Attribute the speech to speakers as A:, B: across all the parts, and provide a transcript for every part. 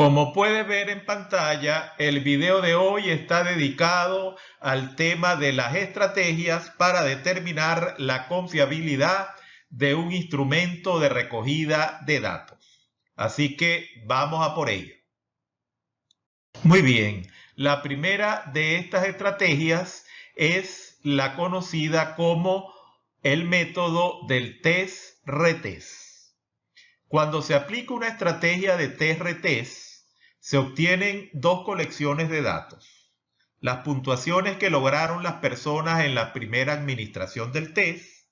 A: Como puedes ver en pantalla, el video de hoy está dedicado al tema de las estrategias para determinar la confiabilidad de un instrumento de recogida de datos. Así que vamos a por ello. Muy bien, la primera de estas estrategias es la conocida como el método del test-retest. Cuando se aplica una estrategia de test-retest, se obtienen dos colecciones de datos: las puntuaciones que lograron las personas en la primera administración del test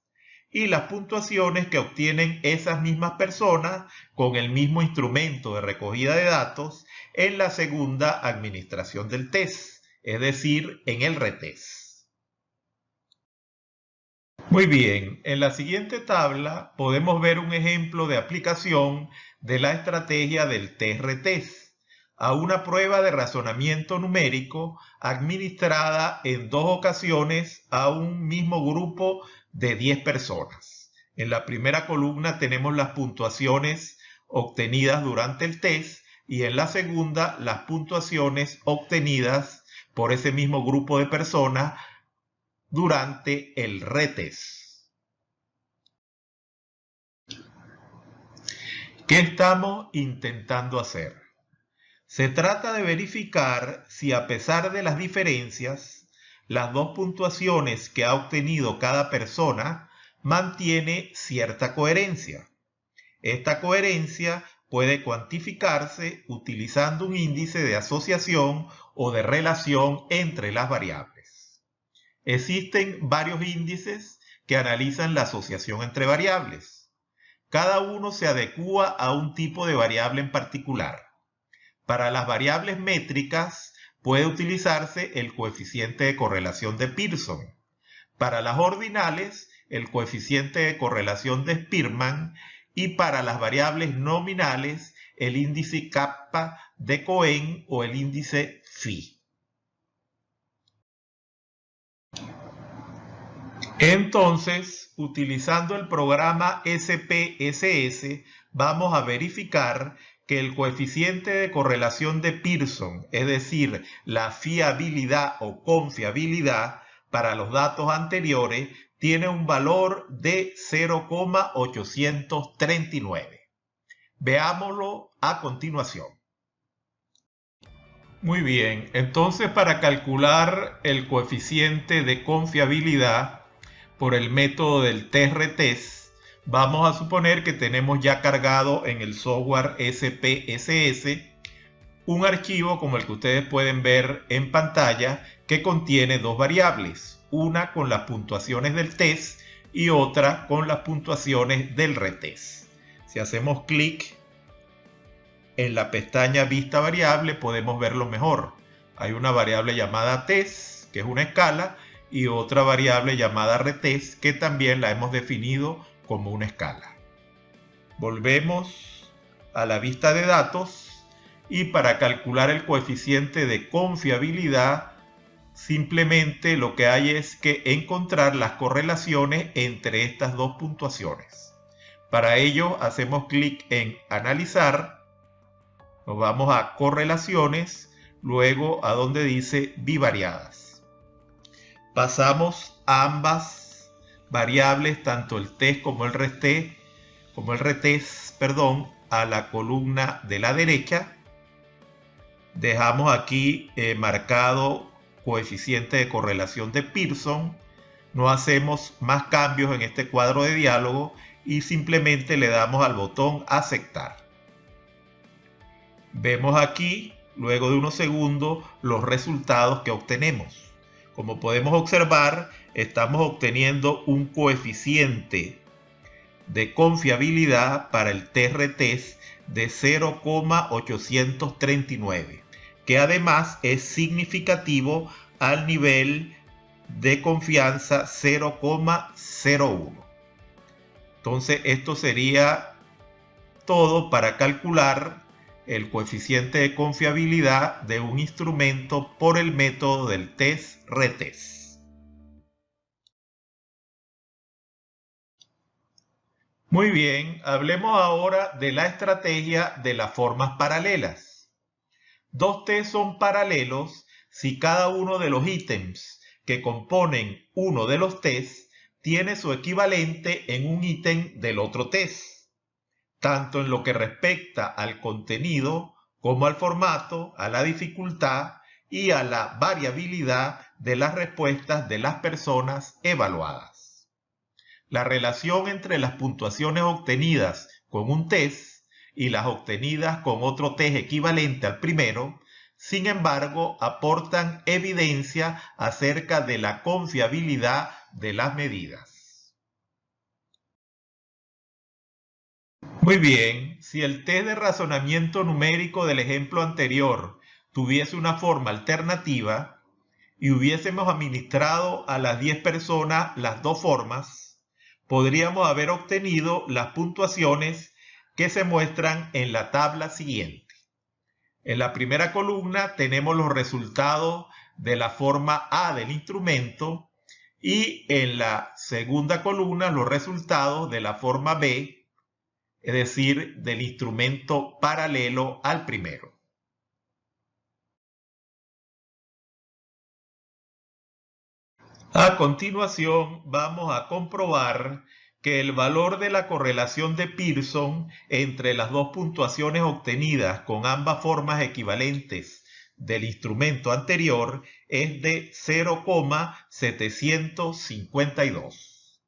A: y las puntuaciones que obtienen esas mismas personas con el mismo instrumento de recogida de datos en la segunda administración del test, es decir, en el retest. Muy bien, en la siguiente tabla podemos ver un ejemplo de aplicación de la estrategia del test-retest a una prueba de razonamiento numérico administrada en dos ocasiones a un mismo grupo de 10 personas. En la primera columna tenemos las puntuaciones obtenidas durante el test y en la segunda las puntuaciones obtenidas por ese mismo grupo de personas durante el retest. ¿Qué estamos intentando hacer? Se trata de verificar si, a pesar de las diferencias, las dos puntuaciones que ha obtenido cada persona mantiene cierta coherencia. Esta coherencia puede cuantificarse utilizando un índice de asociación o de relación entre las variables. Existen varios índices que analizan la asociación entre variables. Cada uno se adecúa a un tipo de variable en particular. Para las variables métricas puede utilizarse el coeficiente de correlación de Pearson. Para las ordinales, el coeficiente de correlación de Spearman, y para las variables nominales, el índice kappa de Cohen o el índice phi. Entonces, utilizando el programa SPSS, vamos a verificar que el coeficiente de correlación de Pearson, es decir, la fiabilidad o confiabilidad para los datos anteriores, tiene un valor de 0,839. Veámoslo a continuación. Muy bien, entonces para calcular el coeficiente de confiabilidad por el método del test-retest, vamos a suponer que tenemos ya cargado en el software SPSS un archivo como el que ustedes pueden ver en pantalla que contiene dos variables, una con las puntuaciones del test y otra con las puntuaciones del retest. Si hacemos clic en la pestaña Vista Variable podemos verlo mejor. Hay una variable llamada test, que es una escala, y otra variable llamada retest, que también la hemos definido como una escala. Volvemos a la vista de datos y para calcular el coeficiente de confiabilidad simplemente lo que hay es que encontrar las correlaciones entre estas dos puntuaciones. Para ello hacemos clic en Analizar, nos vamos a Correlaciones, luego a donde dice Bivariadas. Pasamos a ambas variables, tanto el test como el retest, a la columna de la derecha. Dejamos aquí marcado coeficiente de correlación de Pearson. No hacemos más cambios en este cuadro de diálogo y simplemente le damos al botón Aceptar. Vemos aquí, luego de unos segundos, los resultados que obtenemos. Como podemos observar, estamos obteniendo un coeficiente de confiabilidad para el test-retest de 0,839, que además es significativo al nivel de confianza 0,01. Entonces esto sería todo para calcular el coeficiente de confiabilidad de un instrumento por el método del test-retest. Muy bien, hablemos ahora de la estrategia de las formas paralelas. Dos test son paralelos si cada uno de los ítems que componen uno de los tests tiene su equivalente en un ítem del otro test, tanto en lo que respecta al contenido como al formato, a la dificultad y a la variabilidad de las respuestas de las personas evaluadas. La relación entre las puntuaciones obtenidas con un test y las obtenidas con otro test equivalente al primero, sin embargo, aportan evidencia acerca de la confiabilidad de las medidas. Muy bien, si el test de razonamiento numérico del ejemplo anterior tuviese una forma alternativa y hubiésemos administrado a las 10 personas las dos formas, podríamos haber obtenido las puntuaciones que se muestran en la tabla siguiente. En la primera columna tenemos los resultados de la forma A del instrumento y en la segunda columna los resultados de la forma B, es decir, del instrumento paralelo al primero. A continuación vamos a comprobar que el valor de la correlación de Pearson entre las dos puntuaciones obtenidas con ambas formas equivalentes del instrumento anterior es de 0,752.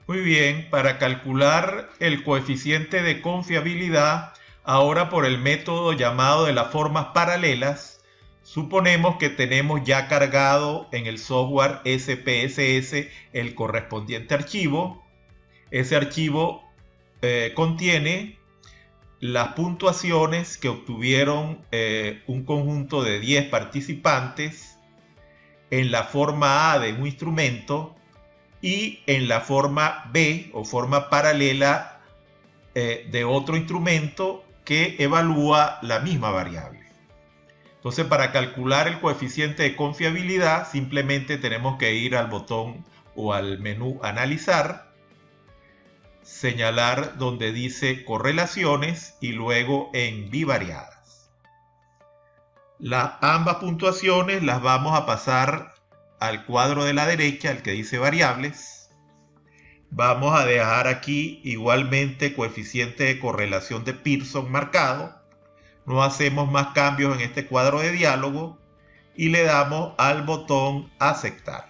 A: Muy bien, para calcular el coeficiente de confiabilidad, ahora por el método llamado de las formas paralelas, suponemos que tenemos ya cargado en el software SPSS el correspondiente archivo. Ese archivo contiene las puntuaciones que obtuvieron un conjunto de 10 participantes en la forma A de un instrumento y en la forma B o forma paralela de otro instrumento que evalúa la misma variable. Entonces, para calcular el coeficiente de confiabilidad, simplemente tenemos que ir al botón o al menú Analizar, señalar donde dice Correlaciones y luego en Bivariadas. Ambas puntuaciones las vamos a pasar al cuadro de la derecha, el que dice Variables. Vamos a dejar aquí igualmente coeficiente de correlación de Pearson marcado. No hacemos más cambios en este cuadro de diálogo y le damos al botón Aceptar.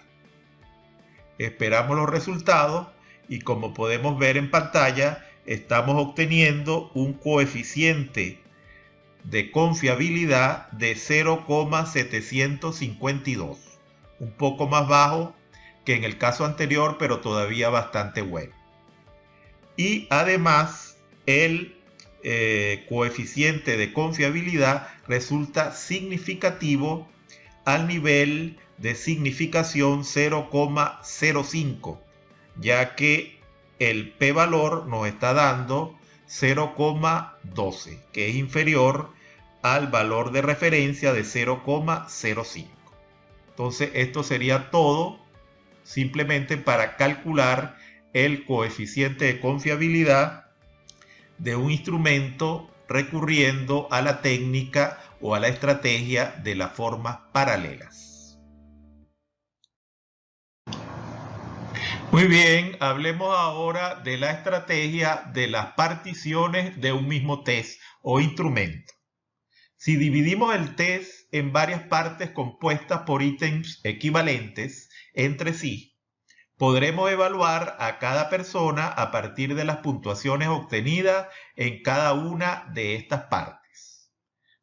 A: Esperamos los resultados y como podemos ver en pantalla, estamos obteniendo un coeficiente de confiabilidad de 0,752. Un poco más bajo que en el caso anterior, pero todavía bastante bueno. Y además, el coeficiente de confiabilidad resulta significativo al nivel de significación 0,05, ya que el p-valor nos está dando 0,12, que es inferior al valor de referencia de 0,05. Entonces esto sería todo simplemente para calcular el coeficiente de confiabilidad de un instrumento recurriendo a la técnica o a la estrategia de las formas paralelas. Muy bien, hablemos ahora de la estrategia de las particiones de un mismo test o instrumento. Si dividimos el test en varias partes compuestas por ítems equivalentes entre sí, podremos evaluar a cada persona a partir de las puntuaciones obtenidas en cada una de estas partes.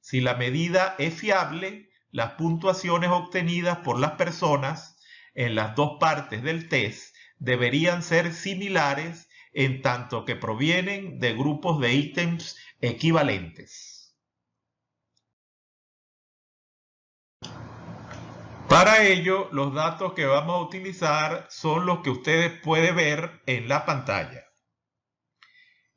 A: Si la medida es fiable, las puntuaciones obtenidas por las personas en las dos partes del test deberían ser similares en tanto que provienen de grupos de ítems equivalentes. Para ello, los datos que vamos a utilizar son los que ustedes pueden ver en la pantalla.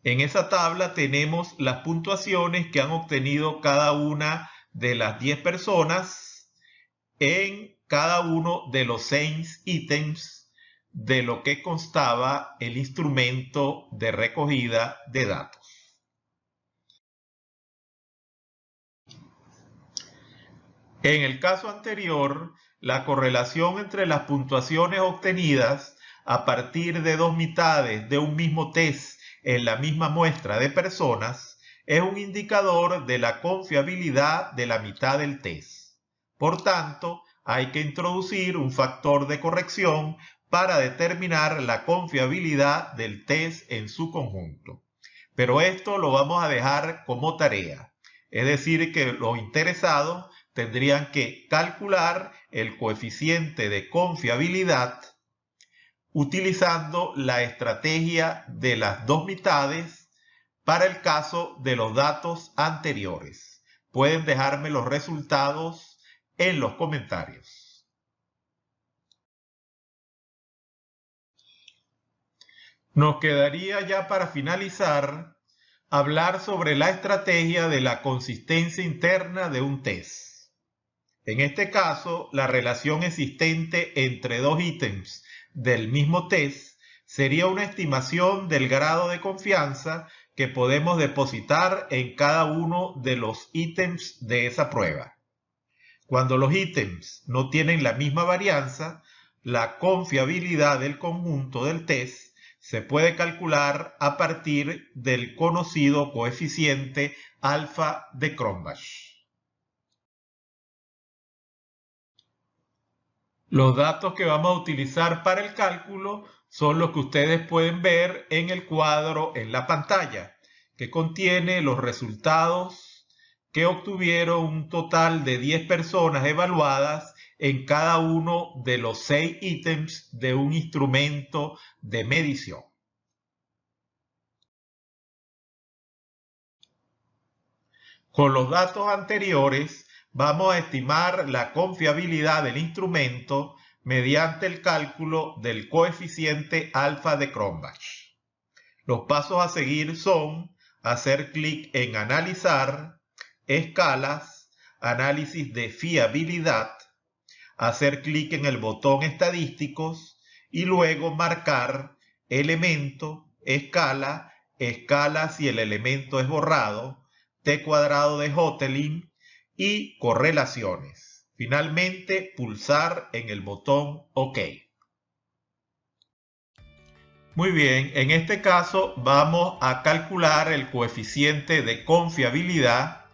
A: En esa tabla tenemos las puntuaciones que han obtenido cada una de las 10 personas en cada uno de los 6 ítems de lo que constaba el instrumento de recogida de datos. En el caso anterior, la correlación entre las puntuaciones obtenidas a partir de dos mitades de un mismo test en la misma muestra de personas es un indicador de la confiabilidad de la mitad del test. Por tanto, hay que introducir un factor de corrección para determinar la confiabilidad del test en su conjunto. Pero esto lo vamos a dejar como tarea. Es decir, que los interesados tendrían que calcular el coeficiente de confiabilidad utilizando la estrategia de las dos mitades para el caso de los datos anteriores. Pueden dejarme los resultados en los comentarios. Nos quedaría ya para finalizar hablar sobre la estrategia de la consistencia interna de un test. En este caso, la relación existente entre dos ítems del mismo test sería una estimación del grado de confianza que podemos depositar en cada uno de los ítems de esa prueba. Cuando los ítems no tienen la misma varianza, la confiabilidad del conjunto del test se puede calcular a partir del conocido coeficiente alfa de Cronbach. Los datos que vamos a utilizar para el cálculo son los que ustedes pueden ver en el cuadro en la pantalla, que contiene los resultados que obtuvieron un total de 10 personas evaluadas en cada uno de los 6 ítems de un instrumento de medición. Con los datos anteriores, vamos a estimar la confiabilidad del instrumento mediante el cálculo del coeficiente alfa de Cronbach. Los pasos a seguir son hacer clic en Analizar, Escalas, Análisis de fiabilidad, hacer clic en el botón Estadísticos y luego marcar Elemento, Escala, Escala si el elemento es borrado, T cuadrado de Hotelling y correlaciones. Finalmente, pulsar en el botón OK. Muy bien, en este caso vamos a calcular el coeficiente de confiabilidad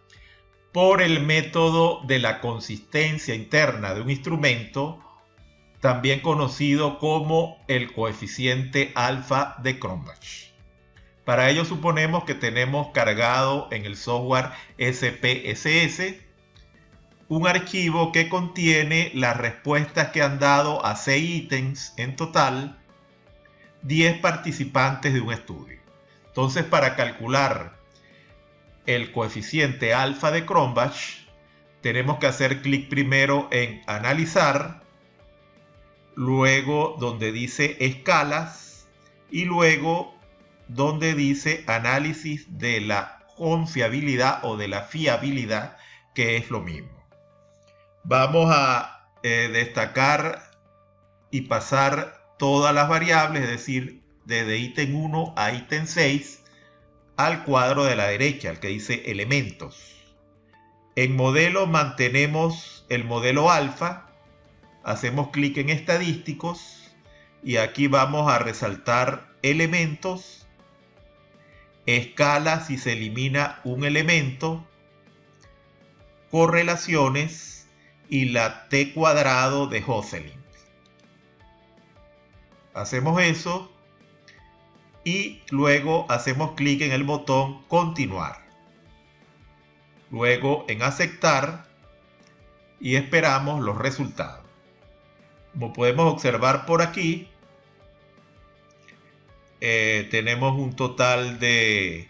A: por el método de la consistencia interna de un instrumento, también conocido como el coeficiente alfa de Cronbach. Para ello suponemos que tenemos cargado en el software SPSS un archivo que contiene las respuestas que han dado a 6 ítems en total 10 participantes de un estudio. Entonces, para calcular el coeficiente alfa de Cronbach, tenemos que hacer clic primero en Analizar, luego donde dice Escalas y luego donde dice Análisis de la confiabilidad o de la fiabilidad, que es lo mismo. Vamos a destacar y pasar todas las variables, es decir, desde ítem 1 a ítem 6 al cuadro de la derecha, el que dice elementos. En modelo mantenemos el modelo alfa, hacemos clic en estadísticos y aquí vamos a resaltar elementos, escala si se elimina un elemento, correlaciones y la T cuadrado de Hotelling. Hacemos eso y luego hacemos clic en el botón continuar. Luego en aceptar y esperamos los resultados. Como podemos observar por aquí, tenemos un total de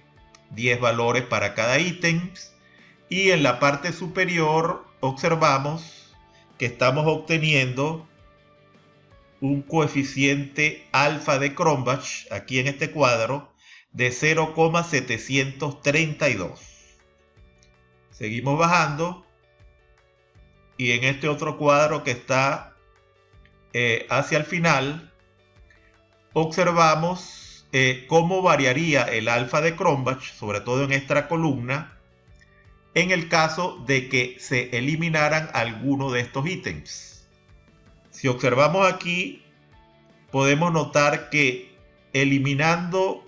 A: 10 valores para cada ítem y en la parte superior observamos que estamos obteniendo un coeficiente alfa de Cronbach, aquí en este cuadro, de 0,732. Seguimos bajando y en este otro cuadro que está hacia el final, observamos cómo variaría el alfa de Cronbach, sobre todo en esta columna, en el caso de que se eliminaran alguno de estos ítems. Si observamos aquí, podemos notar que eliminando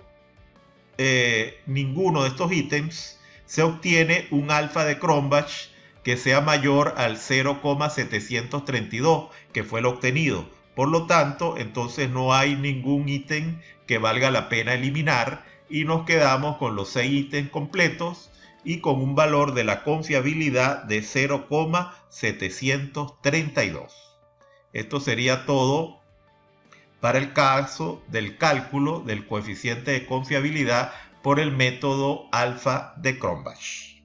A: ninguno de estos ítems, se obtiene un alfa de Cronbach que sea mayor al 0,732, que fue el obtenido. Por lo tanto, entonces no hay ningún ítem que valga la pena eliminar y nos quedamos con los 6 ítems completos y con un valor de la confiabilidad de 0,732. Esto sería todo para el caso del cálculo del coeficiente de confiabilidad por el método alfa de Cronbach.